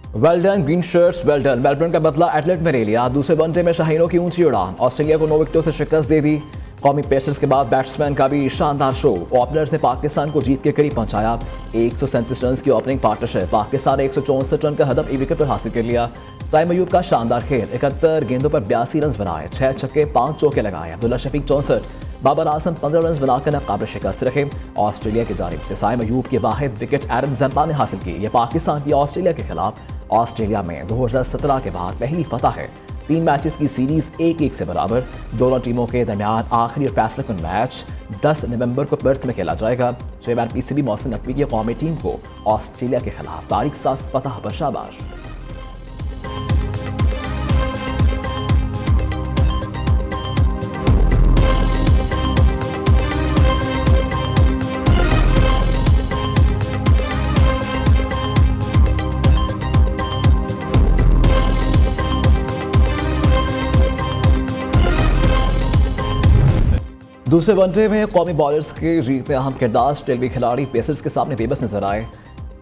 Well done green shirts, well done. Melbourne का बदला एटलेट में ले लिया। दूसरे वनडे में शाहीनों की ऊंची उड़ान, ऑस्ट्रेलिया को 9 विकेटों से शिकस्त दे दी। कौमी पेसर्स के बाद बैट्समैन का भी शानदार शो, ओपनर्स ने पाकिस्तान को जीत के करीब पहुंचाया। 137 रन की ओपनिंग पार्टनरशिप, पाकिस्तान ने 164 रन का हदफ 1 विकेट पर हासिल कर लिया। साइम अयूब का शानदार खेल, 71 गेंदों पर 82 रन बनाए, 6 छक्के 5 चौके लगाए। अब्दुल्ला शफीक 64, बाबर आजम 15 रन बनाकर नाकाबिल शिकस्त रखे। ऑस्ट्रेलिया की जानिब से साइम अयूब की वाहिद विकेट एडम जम्पा ने हासिल की। यह पाकिस्तान की ऑस्ट्रेलिया के खिलाफ ऑस्ट्रेलिया में 2017 के बाद पहली फतह है। 3 मैचेस की सीरीज 1-1 से बराबर। दोनों टीमों के दरमियान आखिरी और फैसलाकुन मैच 10 नवंबर को पर्थ में खेला जाएगा। चेयरमैन पीसीबी मोहसिन नकवी की कौमी टीम को ऑस्ट्रेलिया के खिलाफ तारीख साज फतह पर शाबाश। दूसरे वनडे में कौमी बॉलर्स के जीत में अहम किरदार ऑस्ट्रेलियाई खिलाड़ी पेसर्स के सामने बेबस नजर आए।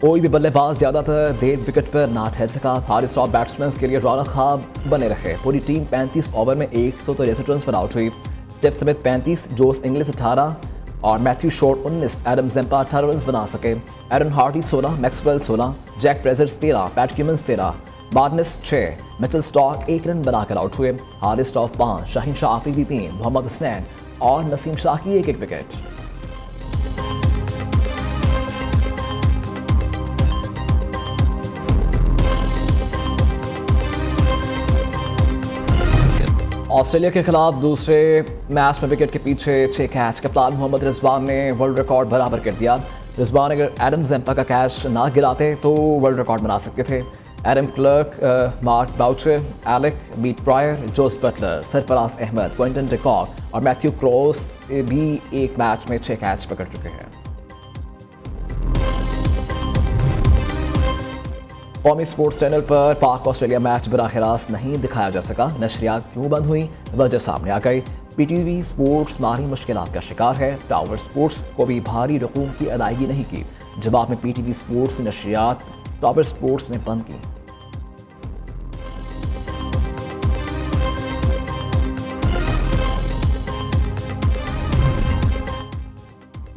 कोई भी बल्लेबाज ज्यादातर देर विकेट पर ना ठहर सका। हारिस रॉफ बैट्समैन के लिए रौनक खाब बने रहे। पूरी टीम 35 ओवर में 163 रन पर आउट हुई। स्टेफ समेत 35, जोस इंग्लिस 18 और Matthew Short 19, Adam Zampa 18 run बना सके। Aaron Hardie 16, Maxwell 16, Jake Fraser 13, Pat Cummins 13, Barnes 6, Mitchell Starc 1 run बनाकर आउट हुए। हारिस रॉफ 5, शाहीन शाह आफरीदी 3, मोहम्मद हुसैन और नसीम शाह की 1-1 विकेट। ऑस्ट्रेलिया के खिलाफ दूसरे मैच में विकेट के पीछे 6 कैच, कप्तान मोहम्मद रिजवान ने वर्ल्ड रिकॉर्ड बराबर कर दिया। रिजवान अगर एडम जम्पा का कैच ना गिराते तो वर्ल्ड रिकॉर्ड बना सकते थे। Adam Clark, Mark Boucher, Alec Beat Prior, Jos Buttler, Sarfaraz Ahmed, Quinton de Kock और मैथ्यू क्रॉस भी एक मैच में 6 कैच पकड़ चुके हैं। कौमी स्पोर्ट्स चैनल पर पाक ऑस्ट्रेलिया मैच बराह रास्त नहीं दिखाया जा सका। नशरियात क्यों बंद हुई, वजह सामने आ गई। पीटीवी स्पोर्ट्स माली मुश्किलात का शिकार है। टावर स्पोर्ट्स को भी भारी रकूम की अदायगी नहीं की। जवाब में पीटीवी स्पोर्ट्स की नशरियात टावर स्पोर्ट्स ने बंद की।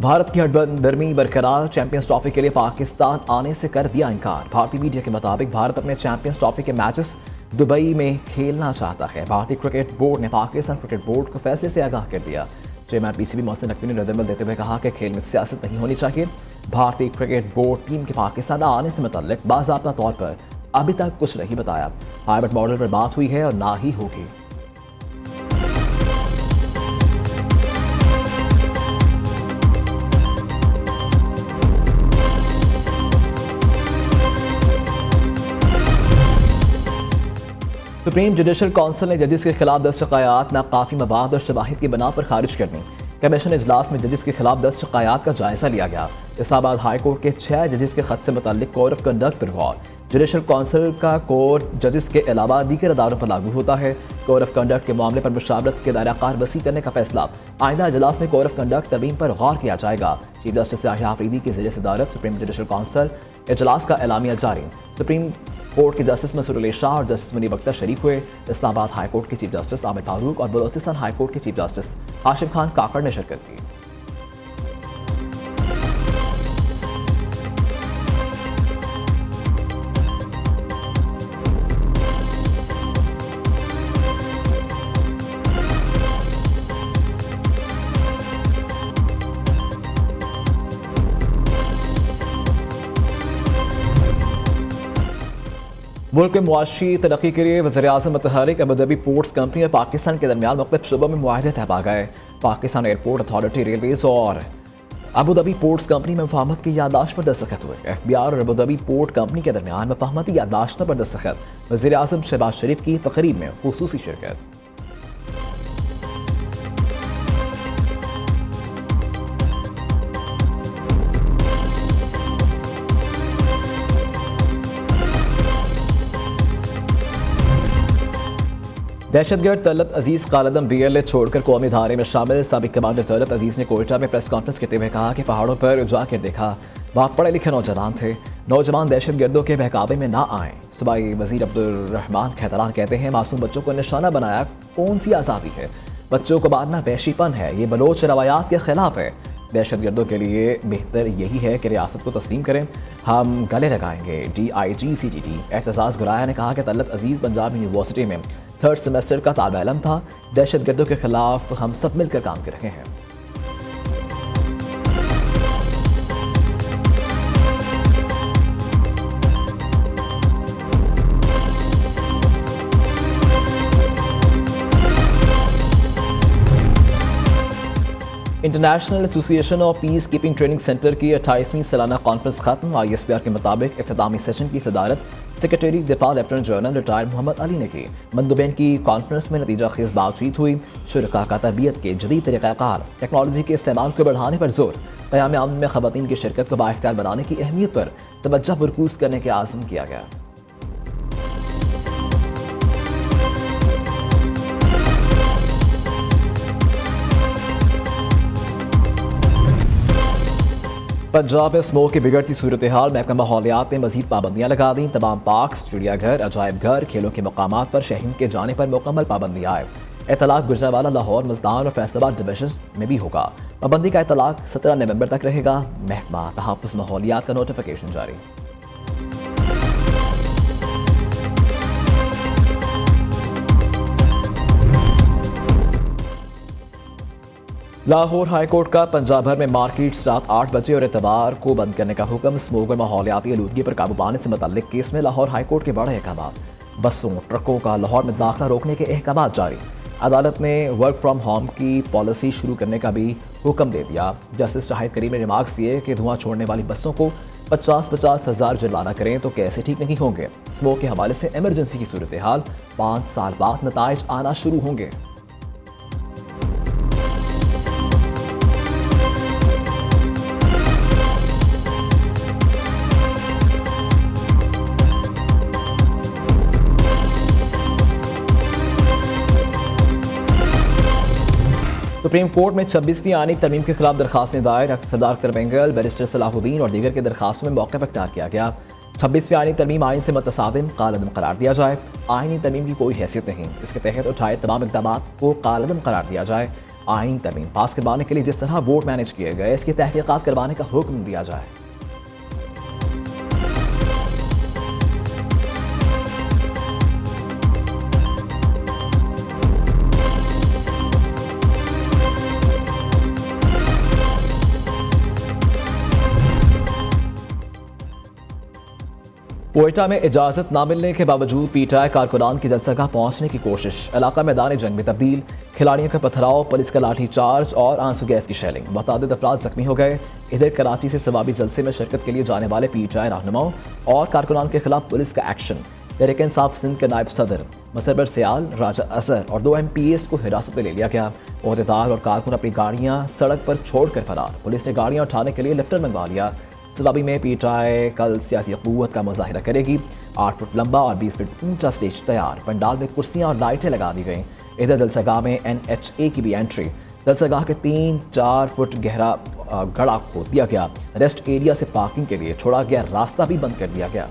भारत की हडबंदरमी बरकरार, चैंपियंस ट्रॉफी के लिए पाकिस्तान आने से कर दिया इनकार। भारतीय मीडिया के मुताबिक भारत अपने चैंपियंस ट्रॉफी के मैचेस दुबई में खेलना चाहता है। भारतीय क्रिकेट बोर्ड ने पाकिस्तान क्रिकेट बोर्ड को फैसले से आगाह कर दिया। चेयरमैन पीसीबी मोहसिन नकवी ने रद्दमल देते हुए कहा कि खेल में सियासत नहीं होनी चाहिए। भारतीय क्रिकेट बोर्ड टीम के पाकिस्तान आने से मुतल्लिक बाज़ाब्ता तौर पर अभी तक कुछ नहीं बताया। हाइब्रिड मॉडल पर बात हुई है और ना ही होगी। सुप्रीम जुडिशल काउंसिल ने जजेस के खिलाफ 10 शिकायत नाकाफी मवाद और शवाहिद की बना पर खारिज कर दी। कमीशन इजलास में जजेस के खिलाफ 10 शिकायत का जायजा लिया गया। इस्लामाबाद हाई कोर्ट के 6 जजेस के खत से मुताल्लिक कोड ऑफ कंडक्ट पर गौर। जुडिशल काउंसिल का कोड जजेस के अलावा दीगर अदारों पर लागू होता है। कोड ऑफ कंडक्ट के मामले पर मुशावरत के दायरा कार वसी करने का फैसला। आइंदा इजलास में कोड ऑफ कंडक्ट तरमीम पर गौर किया जाएगा। चीफ जस्टिस याहिया आफरीदी की ज़रिए सदारत सुप्रीम जुडिशल काउंसिल इजलास का एलामिया जारी। सुप्रीम कोर्ट के जस्टिस मसूर अली शाह और जस्टिस मुनीब अख्तर शरीक हुए। इस्लामाबाद हाई कोर्ट के चीफ जस्टिस आमिर फारूक और बलोचिस्तान हाई कोर्ट के चीफ जस्टिस हाशिम खान काकड़ ने शिरकत की। मुल्क में मुआशी तरक्की के लिए वज़ीर-ए-आज़म मुतहर्रिक अबू धाबी पोर्ट्स कंपनी और पाकिस्तान के दरमियान मुख्तलिफ शोबों में मुआहदे तय पा गए। पाकिस्तान एयरपोर्ट अथॉरिटी, रेलवेज और अबू धाबी पोर्ट्स कंपनी में मुफाहमत की याददाश्त पर दस्तखत हुए। FBR और अबू धाबी पोर्ट कंपनी के दरमियान मुफाहमती याददाश्त पर दस्तखत। वज़ीर-ए-आज़म शहबाज शरीफ की तकरीब में खुसूसी शिरकत। दहशतगर्द तलत अजीज कालदम BLA छोड़कर कौमी धारे में शामिल साबिक कमांडर तलत अजीज ने कोयटा में प्रेस कॉन्फ्रेंस करते हुए कहा कि पहाड़ों पर जाकर देखा, वह पढ़े लिखे नौजवान थे। नौजवान दहशत गर्दों के बहकावे में ना आएं। सूबाई वजीर अब्दुर्रहमान खैतरान कहते हैं, मासूम बच्चों को निशाना बनाया कौन सी आज़ादी है? बच्चों को मारना वहशीपन है, ये बलोच रवायात के खिलाफ है। दहशत गर्दों के लिए बेहतर यही है कि रियासत को तस्लीम करें। हम गले लगाएंगे। DIG CTT एतजाज़ गुराया ने कहा कि तलत अजीज़ पंजाब यूनिवर्सिटी में 3rd सेमेस्टर का तालिब इल्म था। दहशत गर्दों के खिलाफ हम सब मिलकर काम कर रहे हैं। International association of peace keeping training centre की 28वीं सालाना कॉन्फ्रेंस खत्म। ISPR के मुताबिक इख्तितामी सेशन की सदारत सेक्रेटरी दिफा lieutenant general retired Mohammad Ali ने की। मंदुबैन की कॉन्फ्रेंस में नतीजा खेज बातचीत हुई। शुरका का तरबियत के जदीद तरीक़ाकार, टेक्नोलॉजी के इस्तेमाल को बढ़ाने पर जोर, क़याम अमन में ख़वातीन की शिरकत को बाइख्तियार बनाने की अहमियत पर तवज्जो मरकूज़ करने के आज़म किया गया। पंजाब में स्मोक की बिगड़ती सूरत हाल महकमा माहौलियात ने मजीद पाबंदियाँ लगा दी। तमाम पार्क्स, चिड़ियाघर, अजायब घर, खेलों के मकामात पर शहरीन के जाने पर मुकम्मल पाबंदी आए। इतलाक गुजरांवाला, लाहौर, मुल्तान और फैसलाबाद डिवीजन में भी होगा। पाबंदी का इतलाक 17 नवंबर तक रहेगा। महकमा तहफ़्फ़ुज़ माहौलियात का नोटिफिकेशन जारी। लाहौर हाई कोर्ट का पंजाब भर में मार्केट्स रात 8 बजे और एतवार को बंद करने का हुक्म। स्मोक और माहौलियाती आलूदगी पर काबू पाने से मुतल्लिक केस में लाहौर हाई कोर्ट के बड़े अहकाम। बसों, ट्रकों का लाहौर में दाखिला रोकने के अहकाम जारी। अदालत ने वर्क फ्राम होम की पॉलिसी शुरू करने का भी हुक्म दे दिया। जस्टिस शाहिद करीम ने रिमार्क्स दिए कि धुआं छोड़ने वाली बसों को 50-50 हज़ार जुर्माना करें तो कैसे ठीक नहीं होंगे। स्मोक के हवाले से इमरजेंसी की सूरत हाल 5 साल बाद नताइज आना शुरू होंगे। सुप्रीम कोर्ट में 26वीं आनी तरमीम के खिलाफ दरखास्तें दायर। सरदार अख्तर बेंगल, बैरिस्टर सलाहुद्दीन और दीगर के दरखास्तों में मौक़िफ़ इख्तियार किया गया। 26वीं आनी तरमीम आइन से मुतसादिम कालअदम करार दिया जाए। आइनी तरमीम की कोई हैसियत नहीं, इसके तहत उठाए तमाम इक़दाम को कालअदम करार दिया जाए। आइनी तरमीम पास करवाने के लिए जिस तरह वोट मैनेज किए गए, इसकी तहकीक़ात करवाने का हुक्म दिया जाए। कोयटा में इजाज़त ना मिलने के बावजूद PTI कारकुनान की जलसागाह पहुंचने की कोशिश। इलाका मैदान जंग में तब्दील। खिलाड़ियों का पथराव, पुलिस का लाठी चार्ज और आंसू गैस की शेलिंग। मुतादिद अफराद जख्मी हो गए। इधर कराची से सवाबी जलसे में शिरकत के लिए जाने वाले PTI रहनुमाओं और कारकुनान के खिलाफ पुलिस का एक्शन। तहरीक इंसाफ सिंध के नायब सदर मसरबर सियाल, राजा असर और 2 MPs को हिरासत में ले लिया गया। ओहदेदार और कारकुन अपनी गाड़ियाँ सड़क पर छोड़कर फरार। पुलिस ने गाड़ियाँ उठाने के लिए लिफ्टर मंगवा लिया। सवाबी में PTI कल सियासी क़ुव्वत का मुज़ाहिरा करेगी। 8 फुट लंबा और 20 फुट ऊंचा स्टेज तैयार। पंडाल में कुर्सियां और लाइटें लगा दी गई। इधर जलसागाह में NHA की भी एंट्री। जलसागाह के 3-4 फुट गहरा गड़ा खोद दिया गया। रेस्ट एरिया से पार्किंग के लिए छोड़ा गया रास्ता भी बंद कर दिया गया।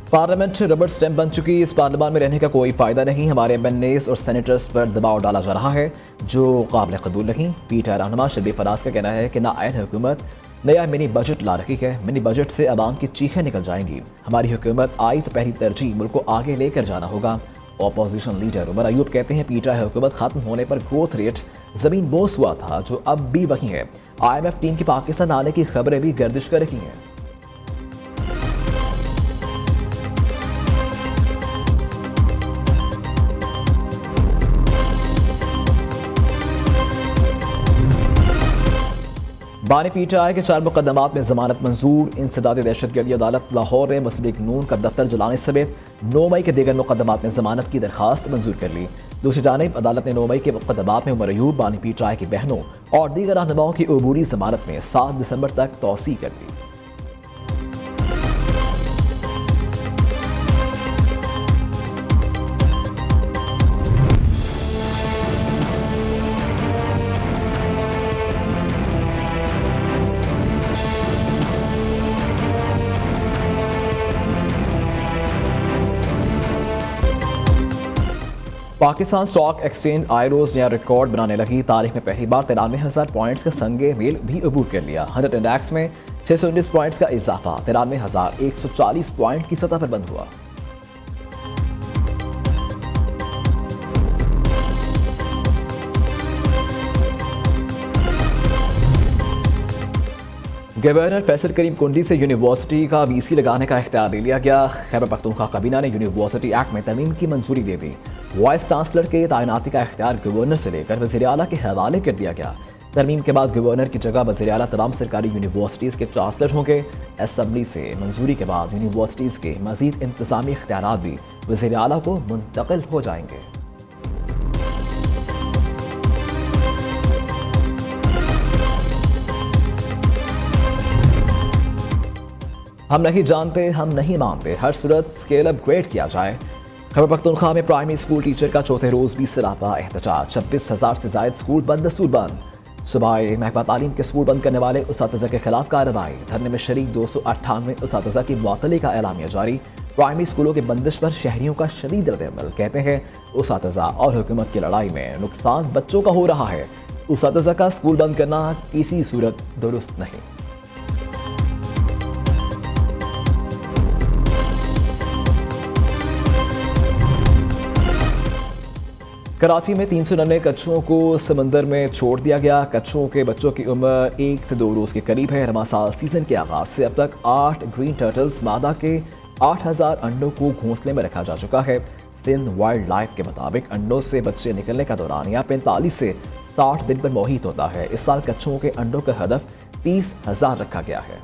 पार्लियामेंट रबड़ स्टैम्प बन चुकी। इस पार्लियामान में रहने का कोई फ़ायदा नहीं। हमारे MNAs और सेनेटर्स पर दबाव डाला जा रहा है जो काबिल कबूल नहीं। PTI रहनुमा शबीर फराज का कहना है कि नाआयद हुकूमत नया मिनी बजट ला रही है। मिनी बजट से आवाम की चीखें निकल जाएंगी। हमारी हुकूमत आई तो पहली तरजीह मुल्क को आगे लेकर जाना होगा। अपोजिशन लीडर उमर अयूब कहते हैं PTI हुकूमत खत्म होने पर ग्रोथ रेट ज़मीन बोस हुआ था जो अब भी वही है। IMF टीम की पाकिस्तान आने की खबरें भी गर्दिश कर रही हैं। बानी PTI के 4 मुकदमात में जमानत मंजूर। इंसदादी दहशतगर्दी अदालत लाहौर ने मुस्लिम लीग नून का दफ्तर जलाने समेत 9 मई के दीगर मुकदमात में जमानत की दरखास्त मंजूर कर ली। दूसरी जानिब अदालत ने 9 मई के मुकदमात में उमर अयूब, बानी पीर ट्राई की बहनों और दीगर रहनुमाओं की अबूरी जमानत में 7 दिसंबर तक तौसी कर दी। पाकिस्तान स्टॉक एक्सचेंज आई रोज नया रिकॉर्ड बनाने लगी। तारीख में पहली बार 93,000 पॉइंट्स का संगे मेल भी अबूर कर लिया। 100 इंडेक्स में 619 पॉइंट्स का इजाफा 93,140 पॉइंट की सतह पर बंद हुआ। गवर्नर फैसल करीम कुंडी से यूनिवर्सिटी का वीसी लगाने का इख्तियार ले लिया गया। खैबर पख्तूनख्वा काबीना ने यूनिवर्सिटी एक्ट में तरमीम की मंजूरी दे दी। वाइस चांसलर के तैनाती का इख्तियार गवर्नर से लेकर वज़ीर आला के हवाले कर दिया गया। तरमीम के बाद गवर्नर की जगह वज़ीर आला तमाम सरकारी यूनिवर्सिटीज़ के चांसलर होंगे। असम्बली से मंजूरी के बाद यूनिवर्सिटीज़ के मज़ीद इंतज़ामी इख्तियारात भी वज़ीर आला को मुंतकिल हो जाएंगे। हम नहीं जानते, हम नहीं मानते, हर सूरत स्केल अपग्रेड किया जाए। खैबर पख्तूनख्वा में प्राइमरी स्कूल टीचर का चौथे रोज भी सरापा एहतजाज। 26,000 से जायद स्कूल बंद दस्तूर बंद। सुबह महकमा तालीम के स्कूल बंद करने वाले उस्ताद के खिलाफ कार्रवाई। धरने में शरीक 298 उस्ताद की मुअत्तली का एलामिया जारी। प्राइमरी स्कूलों की बंदिश पर शहरियों का शदीद रद्द-ए-अमल। कहते हैं उस्ताद और हुकूमत की लड़ाई में नुकसान बच्चों का हो रहा है। उस्ताद का स्कूल बंद करना किसी सूरत दुरुस्त नहीं। कराची में 399 कछुओं को समंदर में छोड़ दिया गया। कछुओं के बच्चों की उम्र 1 से 2 रोज के करीब है। रमासाल सीजन के आगाज से अब तक 8 ग्रीन टर्टल्स मादा के 8,000 अंडों को घोंसले में रखा जा चुका है। सिंध वाइल्ड लाइफ के मुताबिक अंडों से बच्चे निकलने का दौरान या 45 से 60 दिन पर मोहित होता है। इस साल कछुओं के अंडों का हदफ 30,000 रखा गया है।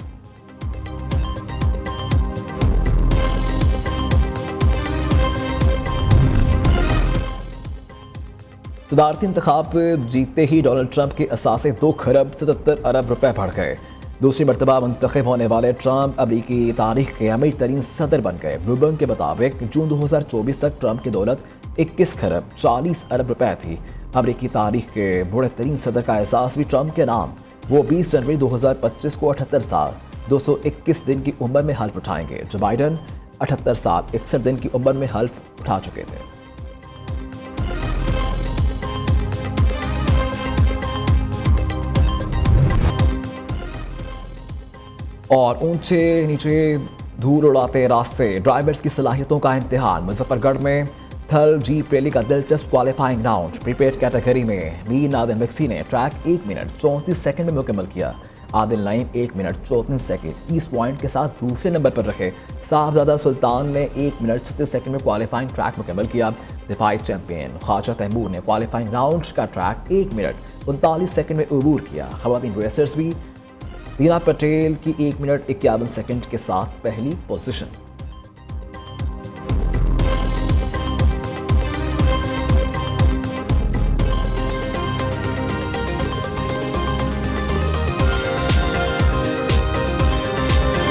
सदारती इंतखाब जीतते ही डोनाल्ड ट्रंप के असासे 2 खरब 77 अरब रुपए बढ़ गए। दूसरी मरतबा मुंतखब होने वाले ट्रंप अमरीकी तारीख के अमीर तरीन सदर बन गए। ब्लूमबर्ग के मुताबिक जून 2024 तक ट्रंप की दौलत 21 खरब 40 अरब रुपए थी। अमरीकी तारीख के बड़े तरीन सदर का एहसास भी ट्रंप के नाम। वो 20 जनवरी 2025 को 78 साल 221 दिन की उम्र में हल्फ उठाएंगे। जो बाइडन 78 साल 61 दिन की उम्र में हल्फ उठा चुके थे। और ऊंचे नीचे धूल उड़ाते रास्ते, ड्राइवर्स की सलाहियतों का इम्तिहान। मुजफ्फरगढ़ में थल जीप रैली का दिलचस्प क्वालिफाइंग राउंड। प्रीपेड कैटेगरी में मीर नादिम बक्सी ने ट्रैक 1 मिनट 34 सेकंड में मुकम्मल किया। Adil Naeem 1 minute 34 second 30 point के साथ दूसरे नंबर पर रखे। साहबजादा सुल्तान ने 1 मिनट 36 सेकंड में क्वालिफाइंग ट्रैक मुकम्मल किया। दिफाई चैंपियन ख्वाजा तैमूर ने क्वालिफाइंग राउंड का ट्रैक 1 मिनट 39 सेकंड में अबूर किया। खवातीन रेसर्स भी दीना पटेल की 1 मिनट 51 सेकंड के साथ पहली पोजीशन।